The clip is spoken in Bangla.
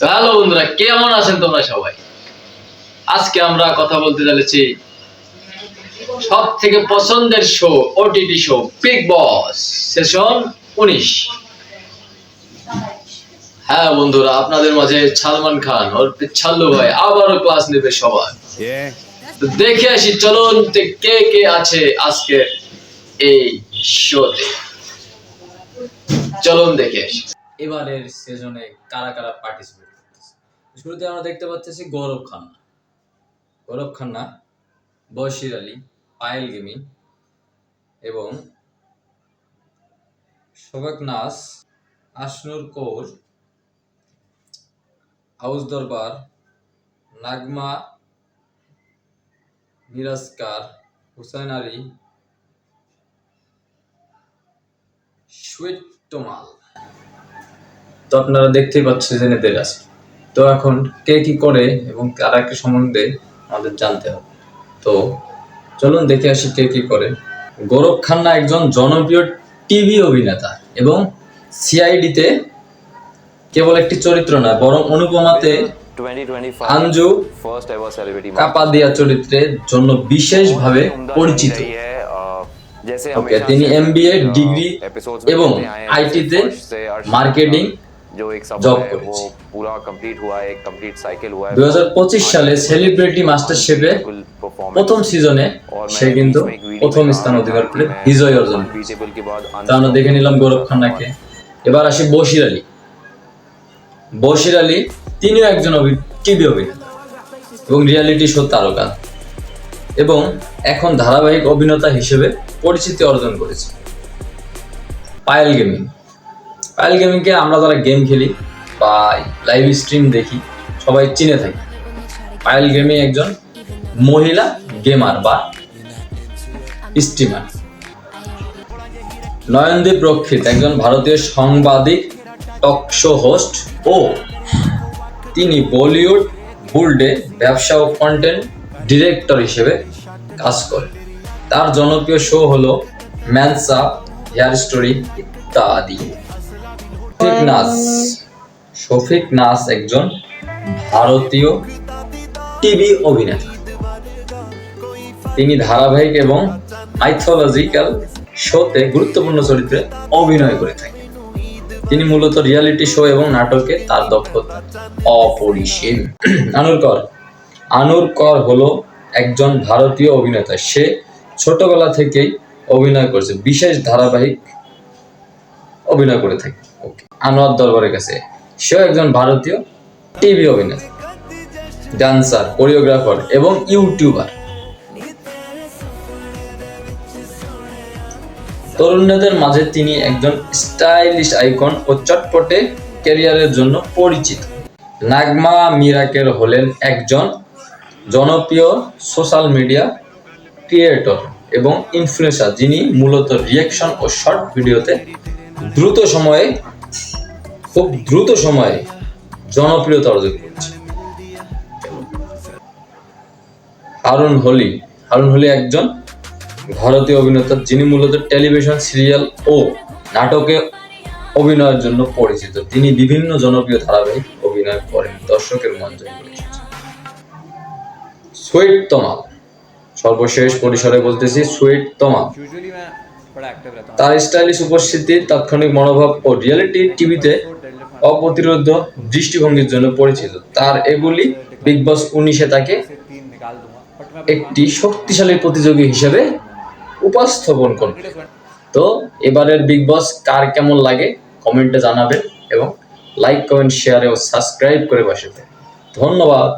হ্যালো বন্ধুরা, কেমন আছেন তোমরা সবাই? আজকে আমরা কথা বলতে যাচ্ছি সব থেকে পছন্দের শো, ওটিটি শো বিগ বস সেশন 19। হ্যাঁ বন্ধুরা, আপনাদের মাঝে সালমান খান ওর ছাল্লু ভাই আবারও ক্লাস নেবে সবার। তো দেখে আসি, চলুন কে কে আছে আজকে এই শোতে। চলুন দেখে আসি এবারের সিজনে কারা কারা পার্টিসিপেট করতেছে। শুরুতে আমরা দেখতে পাচ্ছি গৌরব খান্না, বশির আলী, পায়েল গেমিং এবং শোভক নাস, আশনুর কৌর, আউস দরবার, নাগমা মিরাজকার, হুসাইন আলী, সুইট তোমাল। তো আপনারা দেখতেই পাচ্ছেন যে এদের আছে। তো এখন কে কি করে এবং কারা কি সম্বন্ধে আমাদের জানতে হবে। তো চলুন দেখে আসি কে কি করে। গৌরব খান্না একজন জনপ্রিয় টিভি অভিনেতা এবং সিআইডিতে কেবল একটি চরিত্র নয়, বরং অনুপমাতে আঞ্জু কাপাদিয়া চরিত্রের জন্য বিশেষভাবে পরিচিত। তিনি এমবিএ ডিগ্রি এবং আইটিতে মার্কেটিং জব করেছে। 2025 সালে সেলিব্রিটি মাস্টারশেফে প্রথম সিজনে সে কিন্তু প্রথম স্থান অধিকার করে বিজয় অর্জন করেছে। তা আমরা দেখে নিলাম গৌরব খান্নাকে। এবার আসি বশির আলী। তিনিও একজন টিভি অভিনেতা এবং রিয়ালিটি শো তারকা এবং এখন ধারাবাহিক অভিনেতা হিসেবে পরিচিতি অর্জন করেছে। পায়েল গেমিংকে আমরা যারা গেম খেলি বা লাইভ স্ট্রিম দেখি সবাই চিনে থাকি। পায়েল গেমিং একজন মহিলা গেমার বা স্ট্রিমার। নয়নদীপ রক্ষিত একজন ভারতীয় সাংবাদিক, টক শো হোস্ট ও তিনি বলিউড বুলডে ব্যবসা ও কন্টেন্ট ডিরেক্টর হিসেবে কাজ করেন। তার জনপ্রিয় শো হলো ম্যানসা, হেয়ার স্টোরি ইত্যাদি। শফিক নাস একজন ভারতীয় টিভি অভিনেতা। তিনি ধারাবাহিক এবং মাইথোলজিক্যাল শোতে গুরুত্বপূর্ণ চরিত্রে অভিনয় করে থাকেন। তিনি মূলত রিয়ালিটি শো এবং নাটকে তার দক্ষতা অপরিসীম। আনুর কর হলো একজন ভারতীয় অভিনেতা। সে ছোটবেলা থেকেই অভিনয় করেছে, বিশেষ ধারাবাহিক অভিনয় করে থাকে। আনোয়ার দরবারের কাছে সেও একজন ভারতীয় টিভি অভিনেতা, ডান্সার, কোরিওগ্রাফার এবং ইউটিউবার। তরুণদের মাঝে তিনি একজন স্টাইলিশ আইকন ও চটপটে ক্যারিয়ারের জন্য পরিচিত। নাগমা মিরাকেল হলেন একজন জনপ্রিয় সোশ্যাল মিডিয়া ক্রিয়েটর এবং ইনফ্লুয়েন্সার, যিনি মূলত রিঅ্যাকশন ও শর্ট ভিডিওতে খুব দ্রুত সময়ে জনপ্রিয়তা অর্জন করছে। হারুন হলি একজন ভারতীয় অভিনেতা, যিনি মূলত টেলিভিশন সিরিয়াল ও নাটকে অভিনয়ের জন্য পরিচিত। তিনি বিভিন্ন জনপ্রিয় ধারাবাহিক অভিনয় করেন, দর্শকের মন জয় করে এসেছেন। সুইট তোমাল, সর্বশেষ পরিসরে বলতেছি সুইট তোমাল। তার স্টাইলিশ উপস্থিতি, তাৎক্ষণিক মনোভাব ও রিয়েলিটি টিভিতে অপ্রতিরোধ্য দৃষ্টিভঙ্গির জন্য পরিচিত। তার এগুলি বিগ বস 19-এ তাকে একটি শক্তিশালী প্রতিযোগী হিসেবে উপস্থাপন করবে। তো এবারের বিগ বস কার কেমন লাগে কমেন্টে জানাবেন এবং লাইক, কমেন্ট, শেয়ার ও সাবস্ক্রাইব করে পাশে থাকবেন। ধন্যবাদ।